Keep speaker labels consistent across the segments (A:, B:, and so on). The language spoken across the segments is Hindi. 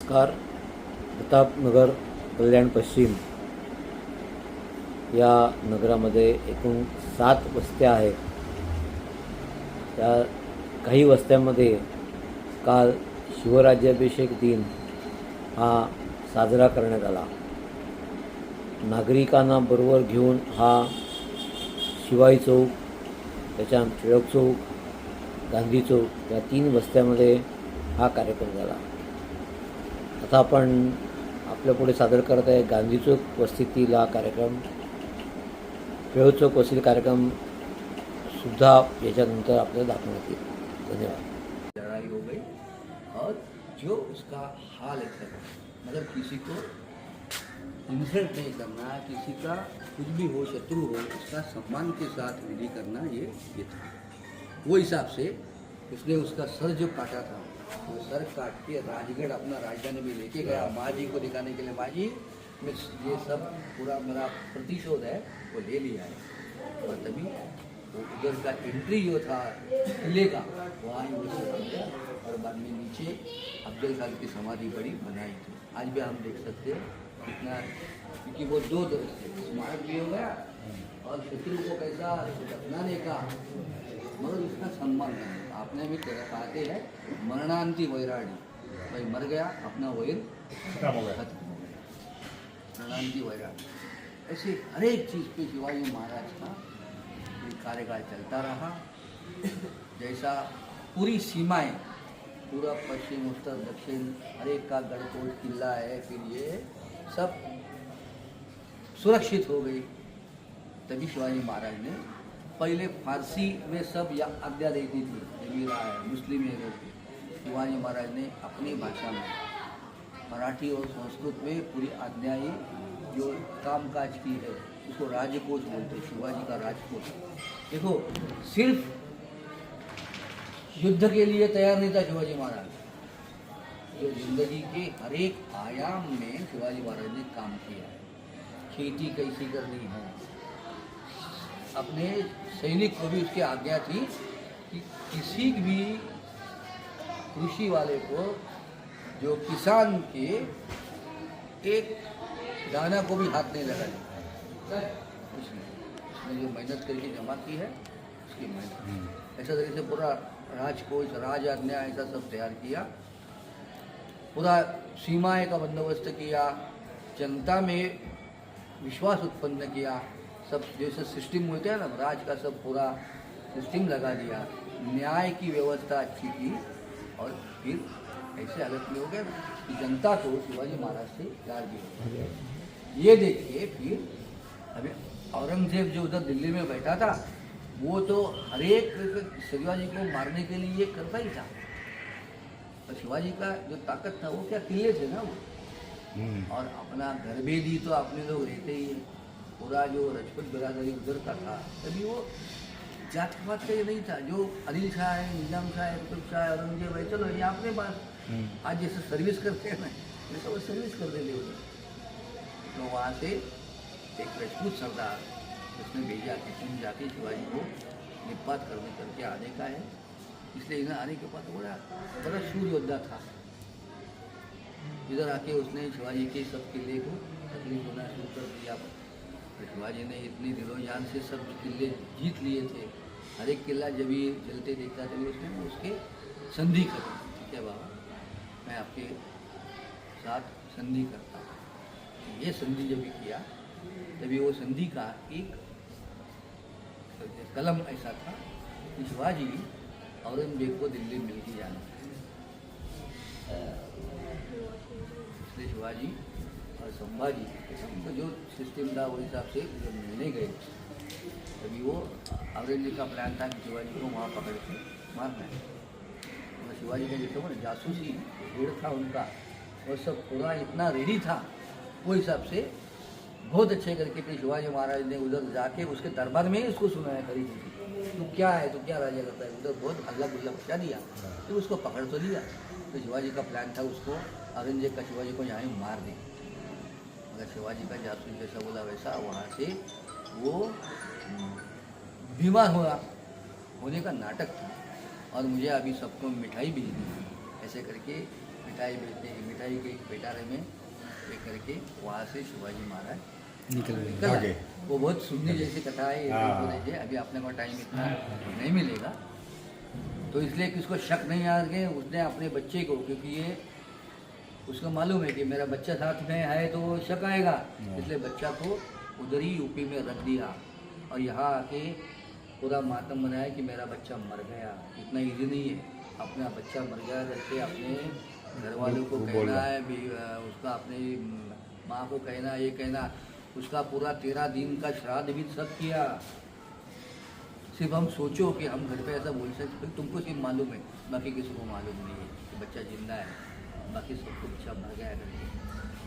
A: नमस्कार. प्रतापनगर कल्याण पश्चिम या नगरामध्ये एकूण 7 वस्त्या आहेत. त्या काही वस्त्यांमध्ये काल शिवराज्याभिषेक दिन हा साजरा करण्यात आला. नागरिकांना बरोबर घेऊन हा शिवाई चौक, त्याच्यानंतर टिळक चौक, गांधी चौक या 3 वस्त्यामध्ये हा कार्यक्रम झाला. आता आपण आपल्यापुढे सादर करत आहे गांधी चौक वस्तीतील हा कार्यक्रम. टिळक चौक वस्तीतील कार्यक्रम सुद्धा याच्यानंतर आपल्याला दाखवण्यात येईल. धन्यवाद.
B: लड़ाई हो गई और जो उसका हाल है, मतलब किसी को इंसल्ट नहीं करना, किसी का कुछ भी हो, शत्रु हो, उसका सम्मान के साथ विधि करना, ये था वो हिसाब से उसने उसका सर जो काटा था वो सर काट के राजगढ़ अपना राजधानी में लेके गया माँ जी को दिखाने के लिए। माँ जी मैं ये सब पूरा मेरा प्रतिशोध है वो ले लिया है। और तभी वो उधर का एंट्री जो था किले का वहाँ ही उसे समझा और बाद में नीचे अफजल खान की समाधि बड़ी बनाई थी। आज भी हम देख सकते हैं कितना, क्योंकि वो 2 तरह से स्मारक भी हो गया और शत्रु को कैसा दफनाने का, मगर उसका सम्मान करने का। आपने भी कहते हैं मरणांति वैराणी, भाई मर गया अपना वैर खत्म हो गया, मरणांति वैराणी। ऐसे हर एक चीज़ पे शिवाजी महाराज का कार्यकाल चलता रहा। जैसा पूरी सीमाएं, पूरा पश्चिम उत्तर दक्षिण हर एक का गढ़कोट किला है, फिर ये सब सुरक्षित हो गई। तभी शिवाजी महाराज ने पहले फारसी में सब या आज्ञा देती थी, जबीर है मुस्लिम है। शिवाजी महाराज ने अपनी भाषा में मराठी और संस्कृत में पूरी आज्ञाएं जो कामकाज की है उसको राजकोष बोलते, शिवाजी का राजकोष। देखो सिर्फ युद्ध के लिए तैयार नहीं था शिवाजी महाराज, जो जिंदगी के हर एक आयाम में शिवाजी महाराज ने काम किया है। खेती कैसी करनी है, अपने सैनिक को भी उसकी आज्ञा थी कि किसी भी कृषि वाले को, जो किसान के एक दाना को भी हाथ नहीं लगाने, उसने जो मेहनत करके जमा की है उसकी मेहनत। ऐसा तरीके से पूरा राजकोष, राज आज्ञा ऐसा सब तैयार किया, पूरा सीमाएं का बंदोबस्त किया, जनता में विश्वास उत्पन्न किया। सब जैसे सिस्टम होते हैं ना, राज का सब पूरा सिस्टम लगा दिया, न्याय की व्यवस्था अच्छी की। और फिर ऐसे हालत में हो गया कि जनता को शिवाजी महाराज से प्यार भी हो गया। ये देखिए फिर अभी औरंगजेब जो उधर दिल्ली में बैठा था, वो तो हर एक शिवाजी को मारने के लिए करता ही था। और शिवाजी का जो ताकत था वो क्या किले थे ना वो, और अपना घर बेदी तो अपने लोग रहते ही हैं। पूरा जो राजपूत बिरादरी उधर का था, तभी वो जात पात का ये नहीं था। जो आदिल शाह है, निजाम शाह है, कुतुब शाह है, औरंगजेब है, चलो ये अपने पास आज जैसे सर्विस करते हैं ना, ये सब सर्विस कर देते उधर। तो वहाँ से एक राजपूत सरदार उसने भेजा कि तुम जाके शिवाजी को निपात करके आने का है। इसलिए इधर आने के बाद बड़ा शूर योद्धा था। इधर आके उसने शिवाजी के सब किले को तकलीफ होना शुरू कर दिया। शिवाजी ने इतनी दिलो जान से सब किले जीत लिए थे। हर एक किला जब भी जलते देखता था उसने उसके संधि कर, ठीक है बाबा मैं आपके साथ संधि करता हूँ। ये संधि जब भी किया तभी वो संधि का एक कलम ऐसा था कि शिवाजी औरंगजेब को दिल्ली मिल के जाना। इसलिए शिवाजी और संभाजी तो जो सिस्टम था वो हिसाब से जब मिलने गए तभी वो औरंगजेब का प्लान था कि शिवाजी को वहाँ पकड़ के मारना है। और शिवाजी का जैसे वो जासूसी रेड था उनका, वो सब पूरा इतना रेडी था, वो हिसाब से बहुत अच्छे करके फिर शिवाजी महाराज ने उधर जाके उसके दरबार में ही उसको सुनाया करी थी, तू क्या है, तू क्या राजा करता है। उधर बहुत हल्ला गुल्ला बचा दिया, तो उसको पकड़ तो लिया। तो शिवाजी का प्लान था उसको औरंगजेब का शिवाजी को यहाँ ही मार दे। अगर शिवाजी का जासूस जैसा बोला वैसा वहाँ से वो बीमार होने का नाटक था। और मुझे अभी सबको मिठाई भेजनी है, ऐसे करके मिठाई बेचते हैं, मिठाई के एक पेटारे में ये करके वहाँ से शिवाजी महाराज निकल
C: आगे।
B: आए। वो बहुत सुनने जैसी कथा है, ये
C: हाँ।
B: देखो देखिए, अभी अपने को टाइम इतना नहीं मिलेगा, तो इसलिए किसको शक नहीं आ के उसने अपने बच्चे को, क्योंकि ये उसको मालूम है कि मेरा बच्चा साथ में है तो वो शक आएगा, इसलिए बच्चा को उधर ही यूपी में रख दिया और यहाँ आके पूरा मातम मनाया कि मेरा बच्चा मर गया। इतना इजी नहीं है, अपना बच्चा मर गया करके अपने घर वालों को कहना है भी, उसका अपने माँ को कहना, ये कहना, उसका पूरा 13 दिन का श्राद्ध भी सब किया। सिर्फ हम सोचो कि हम घर पे ऐसा बोल सकते, तुमको सिर्फ मालूम है, बाकी किसी को मालूम नहीं है कि बच्चा जिंदा है, बाकी सबको बच्चा मर गया करके।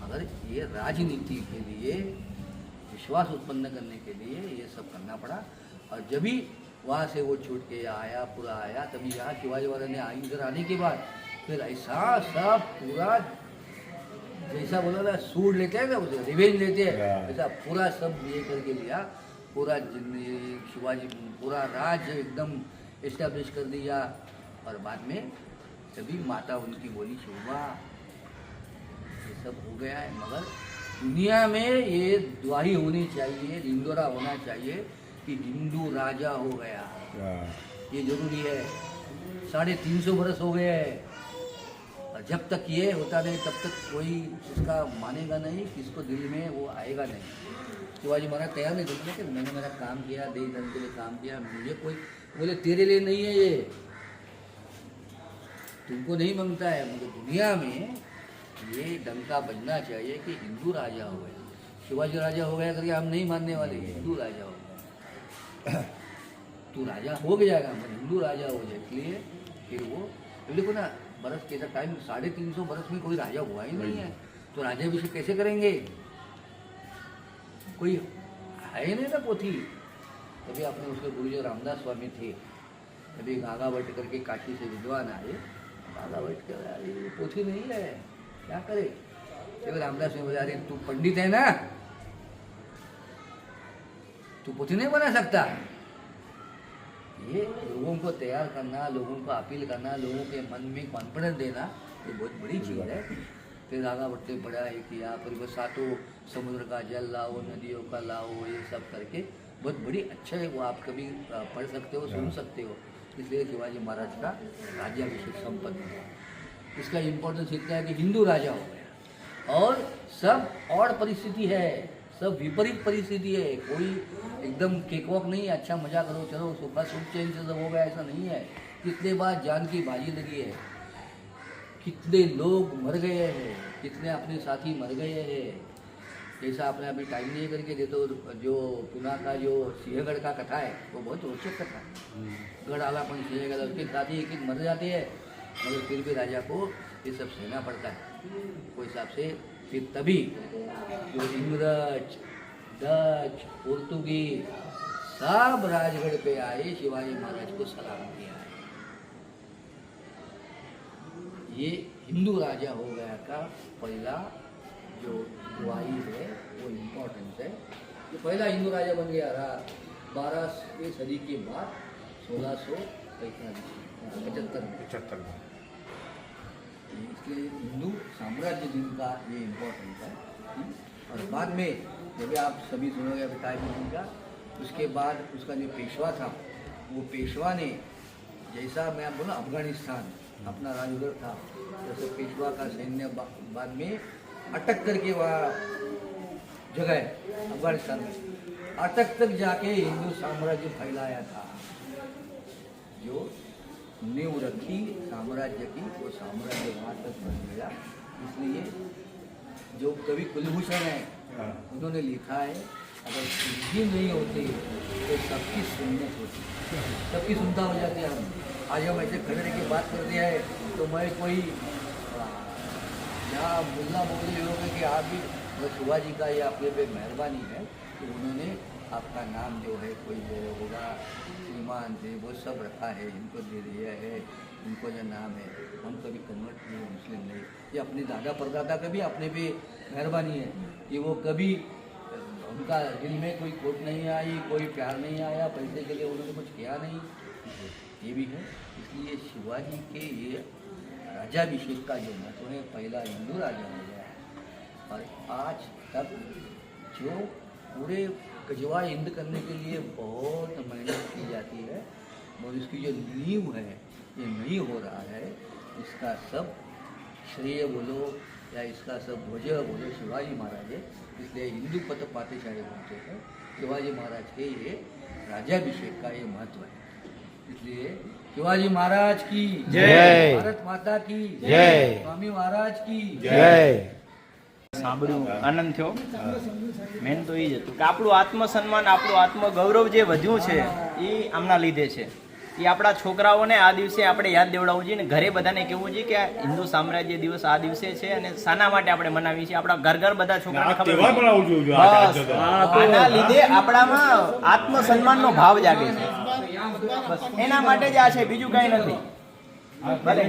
B: मगर ये राजनीति के लिए, विश्वास उत्पन्न करने के लिए ये सब करना पड़ा। और जब भी वहाँ से वो छूट के आया, पूरा आया, तभी यहाँ शिवाजी महाराज ने आई इधर आने के बाद फिर ऐसा सब पूरा, जैसा बोला ना सूट लेते हैं ना, उसे रिवेंज लेते हैं, ऐसा पूरा सब ये करके लिया। पूरा शिवाजी पूरा राज्य एकदम इस्टेब्लिश कर दिया। और बाद में तभी माता उनकी बोली शिवा, ये सब हो गया है, मगर दुनिया में ये दुआही होनी चाहिए, हिंदोरा होना चाहिए कि हिंदू राजा हो गया, ये जरूरी है। 350 बरस हो गए हैं और जब तक ये होता नहीं तब तक कोई इसका मानेगा नहीं, किसको दिल में वो आएगा नहीं। शिवाजी महाराज तैयार नहीं थे कि मैंने मेरा काम किया, देश धर्म के लिए काम किया, मुझे कोई बोले तेरे लिए नहीं है, ये तुमको नहीं मांगता है, मुझे दुनिया में ये डंका बजना चाहिए कि हिंदू राजा हो गया। शिवाजी राजा हो गया करके हम नहीं मानने वाले, हिंदू राजा हो गया। तू राजा हो जाएगा, मगर हिंदू राजा हो जाए, इसलिए फिर वो देखो ना, बरस कैसा टाइम, 350 बरस में कोई राजा हुआ ही नहीं है, तो राज्याभिषेक कैसे करेंगे? कोई है नहीं ना पोथी। तभी अपने उसके गुरुजी रामदास स्वामी थे, तभी गागावट करके काशी से विद्वान आए, गागावट कर ये पोथी नहीं है, क्या करे? तभी रामदास स्वामी बोले, अरे तू पंडित है ना, तू पोथी नहीं बना सकता। ये लोगों को तैयार करना, लोगों को अपील करना, लोगों के मन में कॉन्फिडेंस देना, ये बहुत बड़ी चीज़ है। फिर आगा बढ़ते पड़ा है कि यहाँ पर वो 7 समुद्र का जल लाओ, नदियों का लाओ, ये सब करके बहुत बड़ी अच्छा है, वो आप कभी पढ़ सकते हो, सुन सकते हो। इसलिए शिवाजी महाराज का राज्याभिषेक संपन्न हुआ। इसका इम्पोर्टेंस इतना है कि हिंदू राजा हो गया और सब और परिस्थिति है, सब विपरीत परिस्थिति है, कोई एकदम केकवॉक नहीं है, अच्छा मजा करो चलो सुबह सुख चैन से सब हो गया, ऐसा नहीं है। कितने बार जान की बाजी लगी है, कितने लोग मर गए हैं, कितने अपने साथी मर गए हैं। जैसा आपने अभी टाइम नहीं करके दे, तो जो पुणे का जो सिंहगढ़ का कथा है वो बहुत रोचक कथा है। गढ़ आलापन सिंहगढ़, उसके साथी एक मर जाते हैं, मगर फिर भी राजा को ये सब सहना पड़ता है कोई हिसाब से। फिर तभी जो इंग्रज, डच, पोर्तुगीज सब राजगढ़ पे आए, शिवाजी महाराज को सलाम किया है। ये हिंदू राजा हो गया का पहला जो गवाही है वो इम्पोर्टेंस है। जो पहला हिंदू राजा बन गया रहा 12वीं सदी के बाद 1675 में। इसलिए हिंदू साम्राज्य दिन का ये इम्पोर्टेंस है। और बाद में जब आप सभी सुनोगे अभी टाइम का, उसके बाद उसका जो पेशवा था, वो पेशवा ने जैसा मैं बोला अफगानिस्तान अपना राजगढ़ था, जैसे पेशवा का सैन्य बाद में अटक करके वहाँ जगह अफगानिस्तान में अटक तक जाके हिंदू साम्राज्य फैलाया था। जो नींव रखी साम्राज्य की, वो साम्राज्य वहाँ तक बन गया। इसलिए जो कवि कुलभूषण है उन्होंने लिखा है, अगर हिंदी नहीं होती तो सबकी सुन्नत होती, सबकी सुनता हो जाती है। हम आज हम ऐसे खड़े रह के बात करते हैं तो मैं कोई यहाँ मुल्ला बोल लोग कि आप भी शिवाजी का ये अपने पे मेहरबानी है कि उन्होंने आपका नाम जो है कोई जो होगा श्रीमान थे वो सब रखा है, इनको दे दिया है, इनको जो नाम है। हम कभी कन्वर्ट नहीं, मुस्लिम नहीं, ये अपने दादा परदादा का भी अपने पे मेहरबानी है कि वो कभी उनका दिल में कोई खोट नहीं आई, कोई प्यार नहीं आया, पैसे के लिए उन्होंने कुछ किया नहीं, ये भी है। इसलिए शिवाजी के ये राज्याभिषेक का जो महत्व है, पहला हिंदू राजा हो गया है। और आज तक जो पूरे गजवा हिंद करने के लिए बहुत मेहनत की जाती है और इसकी जो नींव है ये नहीं हो रहा है, इसका सब श्रेय बोलो या इसका सब वजह बोलो शिवाजी महाराज है। इसलिए हिंदू पथ पातेशाही बोलते हैं, शिवाजी महाराज के ये राज्याभिषेक का ये महत्व है। इसलिए शिवाजी महाराज की
A: जय।
B: भारत माता की
A: जय।
B: स्वामी महाराज की
A: જય
C: સાંભળ્યું આનંદ થયો. મેન તો એ જ હતું કે આપણું આત્મસન્માન, આપણું આત્મગૌરવ જે વધ્યું છે એ આમના લીધે છે. એ આપણા છોકરાઓને આ દિવસે આપણે યાદ દેવડાવવું જોઈએ ને ઘરે બધાને કહેવું જોઈએ કે આ હિન્દુ સામ્રાજ્ય દિવસ આ દિવસે છે અને શાના માટે આપણે મનાવીએ છીએ. આપણા ઘર ઘર બધા છોકરાને ખબર છે. બસ આના લીધે આપણામાં આત્મસન્માનનો ભાવ જાગે છે. બસ એના માટે જ આ છે, બીજું કાંઈ નથી. ભલે